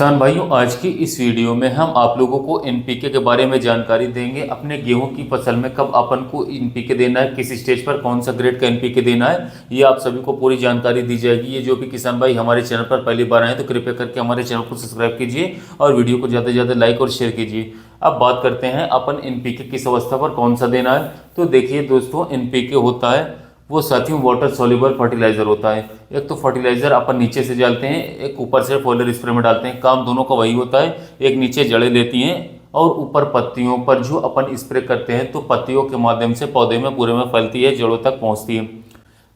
किसान भाइयों, आज की इस वीडियो में हम आप लोगों को एनपीके के बारे में जानकारी देंगे। अपने गेहूं की फसल में कब अपन को एनपीके देना है, किस स्टेज पर कौन सा ग्रेड का एनपीके देना है, ये आप सभी को पूरी जानकारी दी जाएगी। ये जो भी किसान भाई हमारे चैनल पर पहली बार आए तो कृपया करके हमारे चैनल को सब्सक्राइब कीजिए और वीडियो को ज़्यादा से ज़्यादा लाइक और शेयर कीजिए। अब बात करते हैं अपन एनपीके किस अवस्था पर कौन सा देना है। तो देखिए दोस्तों, एनपीके होता है वो साथियों वाटर सॉल्युबल फर्टिलाइजर होता है। एक तो फर्टिलाइजर अपन नीचे से डालते हैं, एक ऊपर से फॉलियर स्प्रे में डालते हैं। काम दोनों का वही होता है, एक नीचे जड़ें लेती हैं और ऊपर पत्तियों पर जो अपन स्प्रे करते हैं तो पत्तियों के माध्यम से पौधे में पूरे में फैलती है, जड़ों तक पहुंचती है।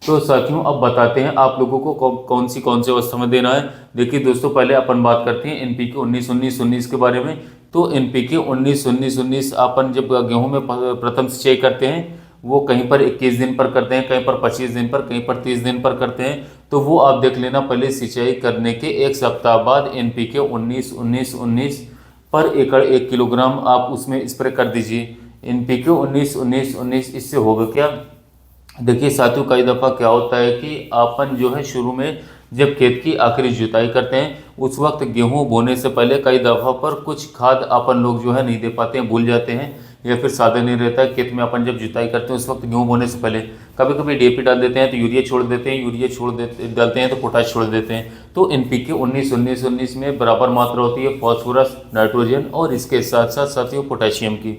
तो साथियों अब बताते हैं आप लोगों को कौन सी अवस्था में देना है। देखिए दोस्तों, पहले अपन बात करते हैं एनपीके 19-19-19 के बारे में। तो एनपीके 19-19-19 अपन जब गेहूं में प्रथम सिंचाई करते हैं वो कहीं पर 21 दिन पर करते हैं, कहीं पर 25 दिन पर, कहीं पर 30 दिन पर करते हैं। तो वो आप देख लेना, पहले सिंचाई करने के एक सप्ताह बाद एनपीके 19-19-19 पर एकड़ 1 किलोग्राम आप उसमें स्प्रे कर दीजिए। एनपीके 19-19-19 इससे होगा क्या, देखिए साथियों, कई दफ़ा क्या होता है कि अपन जो है शुरू में जब खेत की आखिरी जुताई करते हैं उस वक्त गेहूं बोने से पहले कई दफ़ा पर कुछ खाद अपन लोग जो है नहीं दे पाते हैं, भूल जाते हैं या फिर साधन नहीं रहता है खेत में। अपन जब जुताई करते हैं उस वक्त गेहूं बोने से पहले कभी कभी डीएपी डाल देते हैं तो यूरिया छोड़ देते हैं, डालते हैं तो पोटाश छोड़ देते हैं। तो एनपीके 19-19-19 में बराबर मात्रा होती है फॉस्फोरस, नाइट्रोजन और इसके साथ साथ साथियों पोटेशियम की।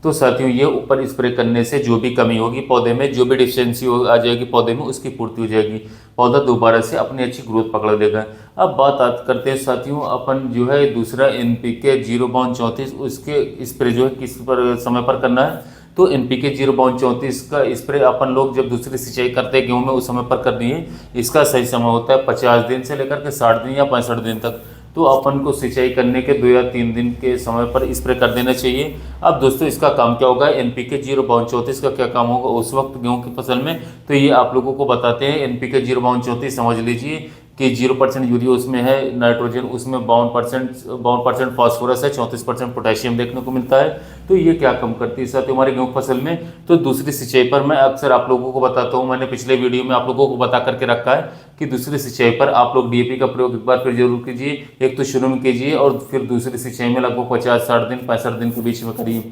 तो साथियों ये ऊपर स्प्रे करने से जो भी कमी होगी पौधे में, जो भी डिफिशियंसी आ जाएगी पौधे में, उसकी पूर्ति हो जाएगी, पौधा दोबारा से अपनी अच्छी ग्रोथ पकड़ लेगा। अब बात करते हैं साथियों अपन जो है दूसरा एनपीके 0-34 उसके स्प्रे जो है किस पर समय पर करना है। तो एनपीके 0-34 का स्प्रे अपन लोग जब दूसरी सिंचाई करते हैं गेहूं में उस समय पर करनी है। इसका सही समय होता है 50 दिन से लेकर के 60 दिन या 65 दिन तक। तो अपन को सिंचाई करने के 2 या 3 दिन के समय पर स्प्रे कर देना चाहिए। अब दोस्तों इसका काम क्या होगा, एनपीके 0-34 का क्या काम होगा उस वक्त गेहूं की फसल में, तो ये आप लोगों को बताते हैं। एनपीके 0-34 समझ लीजिए कि 0% यूरिया उसमें है, नाइट्रोजन उसमें 52% फास्फोरस है, 34% पोटेशियम देखने को मिलता है। तो ये क्या कम करती है साथ हमारे गेहूं फसल में। तो दूसरी सिंचाई पर मैं अक्सर आप लोगों को बताता हूं, मैंने पिछले वीडियो में आप लोगों को बता करके रखा है कि दूसरी सिंचाई पर आप लोग डीएपी का प्रयोग एक बार फिर जरूर कीजिए। एक तो शुरू में कीजिए और फिर दूसरी सिंचाई में लगभग 50-60 दिन 65 दिन के बीच में करिए।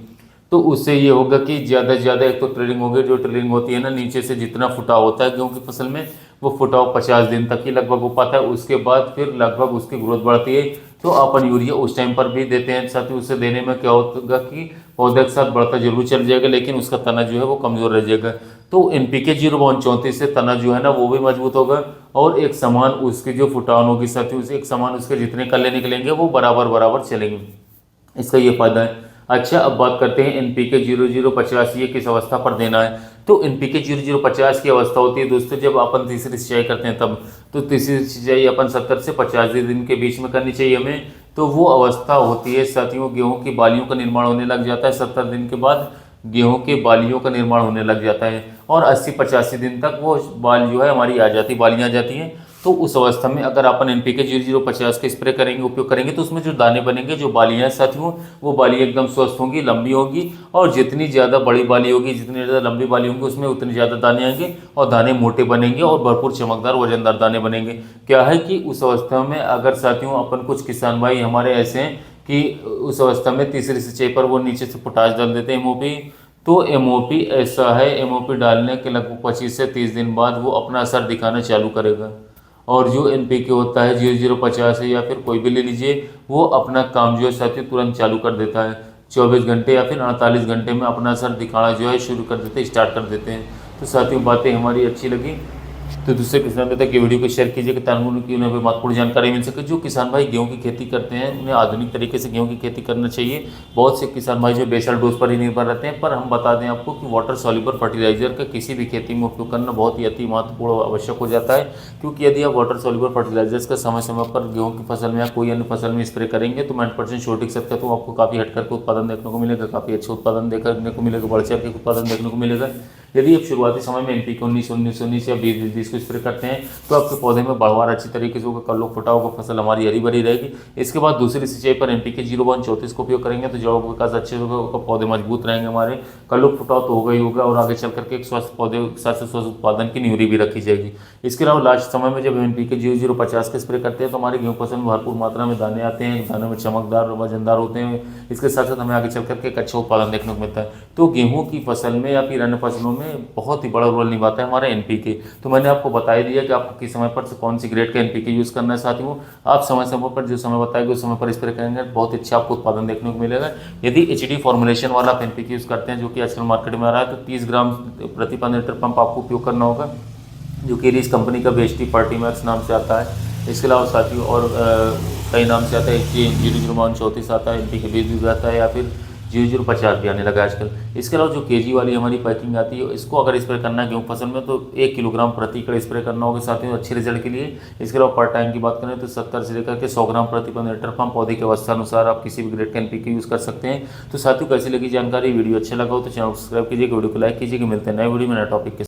तो उससे ये होगा कि ज़्यादा से ज़्यादा एक तो ट्रेलिंग होगी, जो ट्रेलिंग होती है ना नीचे से जितना फुटाव होता है गेहूं की फसल में वो फुटाव 50 दिन तक ही लगभग हो पाता है। उसके बाद फिर लगभग उसकी ग्रोथ बढ़ती है। तो अपन यूरिया उस टाइम पर भी देते हैं साथ ही उससे देने में क्या होगा कि पौधे के साथ बढ़ता जरूर चल जाएगा लेकिन उसका तना जो है वो कमजोर रह जाएगा। तो एनपीके 0-34 से तना जो है ना वो भी मजबूत होगा और एक समान उसकी जो फुटान होगी साथ ही उसे एक समान उसके जितने कल्ले निकलेंगे वो बराबर बराबर चलेंगे। इसका ये फायदा है। अच्छा अब बात करते हैं एनपीके 0050 ये किस अवस्था पर देना है। तो एनपीके 0050 की अवस्था होती है दोस्तों जब अपन तीसरी सिंचाई करते हैं तब। तो तीसरी सिंचाई अपन 70 से 50 दिन के बीच में करनी चाहिए हमें। तो वो अवस्था होती है साथियों गेहूं की बालियों का निर्माण होने लग जाता है। 70 दिन के बाद गेहूं के बालियों का निर्माण होने लग जाता है और 80-85 दिन तक वो बाल जो है हमारी बालियाँ आ जाती हैं। तो उस अवस्था में अगर अपन एनपीके 0050 का स्प्रे करेंगे, उपयोग करेंगे तो उसमें जो दाने बनेंगे, जो बालियाँ साथियों वो बालियाँ एकदम स्वस्थ होंगी, लंबी होंगी और जितनी ज़्यादा बड़ी बाली होगी, जितनी ज़्यादा लंबी बाली होंगी उसमें उतने ज़्यादा दाने आएंगे और दाने मोटे बनेंगे और भरपूर चमकदार वजनदार दाने बनेंगे। क्या है कि उस अवस्था में अगर साथियों अपन कुछ किसान भाई हमारे ऐसे हैं कि उस अवस्था में तीसरी सिंचाई पर वो नीचे से पोटाश डाल देते हैं एमओपी। तो एमओपी ऐसा है, एमओपी डालने के लगभग 25 से 30 दिन बाद वो अपना असर दिखाना चालू करेगा। और जो एनपीके होता है 0050 है या फिर कोई भी ले लीजिए, वो अपना काम जो है साथियों तुरंत चालू कर देता है। 24 घंटे या फिर 48 घंटे में अपना असर दिखाना जो है शुरू कर देते हैं, स्टार्ट कर देते हैं। तो साथियों बातें हमारी अच्छी लगी तो दूसरे किसान भाई तक ये वीडियो को शेयर कीजिए कि ताकि उन्हें भी महत्वपूर्ण जानकारी मिल सके। जो किसान भाई गेहूं की खेती करते हैं उन्हें आधुनिक तरीके से गेहूं की खेती करना चाहिए। बहुत से किसान भाई जो बेसल डोज पर ही निर्भर रहते हैं, पर हम बता दें आपको कि वाटर सॉल्युबल फर्टिलाइजर का किसी भी खेती में उपयोग करना बहुत ही अति महत्वपूर्ण आवश्यक हो जाता है। क्योंकि यदि आप वाटर सॉल्युबल फर्टिलाइजर्स का समय समय पर गेहूं की फसल में या कोई अन्य फसल में स्प्रे करेंगे तो 90% श्योर टिक सकता है, तो आपको काफ़ी हटकर के उत्पादन देखने को मिलेगा, काफ़ी अच्छा उत्पादन देखने को मिलेगा, बढ़ चढ़ के उत्पादन देखने को मिलेगा। यदि आप शुरुआती समय में एनपीके 19-19-19 या 20-20 को स्प्रे करते हैं तो आपके पौधे में बढ़वार अच्छी तरीके से होगा, कल्लो फुटा होगा, फसल हमारी हरी भरी रहेगी। इसके बाद दूसरी सिंचाई पर एनपीके 0-34 को उपयोग करेंगे तो जड़ों का विकास अच्छे होगा, पौधे मजबूत रहेंगे हमारे, कल्लो फुटाव तो होगा ही होगा और आगे चल करके एक स्वस्थ पौधे के साथ स्वस्थ उत्पादन की न्यूरी भी रखी जाएगी। इसके अलावा लास्ट समय में जब एनपीके 0050 का स्प्रे करते हैं तो हमारे गेहूं फसल में भरपूर मात्रा में दाने आते हैं, दानों में चमकदार वजनदार होते हैं। इसके साथ साथ हमें आगे चल करके एक अच्छा उत्पादन देखने को मिलता है। तो गेहूं की फसल में या फिर अन्य फसलों में बहुत ही बड़ा रोल निभाता है हमारा एनपीके। तो मैंने आपको बता ही दिया कि आपको किस समय पर कौन सी ग्रेड का एनपीके यूज़ करना है। साथियों, आप समय समय पर जो समय बताएंगे उस समय पर स्प्रे करेंगे, बहुत अच्छा आपको उत्पादन देखने को मिलेगा। यदि एचडी फॉर्मुलेशन वाला आप एनपीके यूज़ करते हैं जो कि आजकल मार्केट में आ रहा है तो 30 ग्राम प्रति 15 लीटर पंप आपको उपयोग करना होगा, जो कि इस कंपनी का बेस्टी पार्टी मैक्स नाम से आता है। इसके अलावा साथियों और कई नाम से आता है, 00-34 आता है, एनपीके 20 भी आता है या फिर 0050 भी आने लगा आजकल। इसके अलावा जो केजी वाली हमारी पैकिंग आती है इसको अगर स्प्रे करना है गेहूं फसल में तो 1 किलोग्राम प्रति एकड़ स्प्रे करना होगा साथियों अच्छे रिजल्ट के लिए। इसके अलावा पर टाइम की बात करें तो 70 से लेकर के 100 ग्राम प्रति 15 लीटर पंप पौधे के अवस्था अनुसार आप किसी भी ग्रेड का एनपीके यूज़ कर सकते हैं। तो साथियों कैसी लगी जानकारी, वीडियो अच्छा लगा हो तो चैनल को सब्सक्राइब कीजिएगा, वीडियो को लाइक कीजिएगा। मिलते हैं नए वीडियो में नए टॉपिक के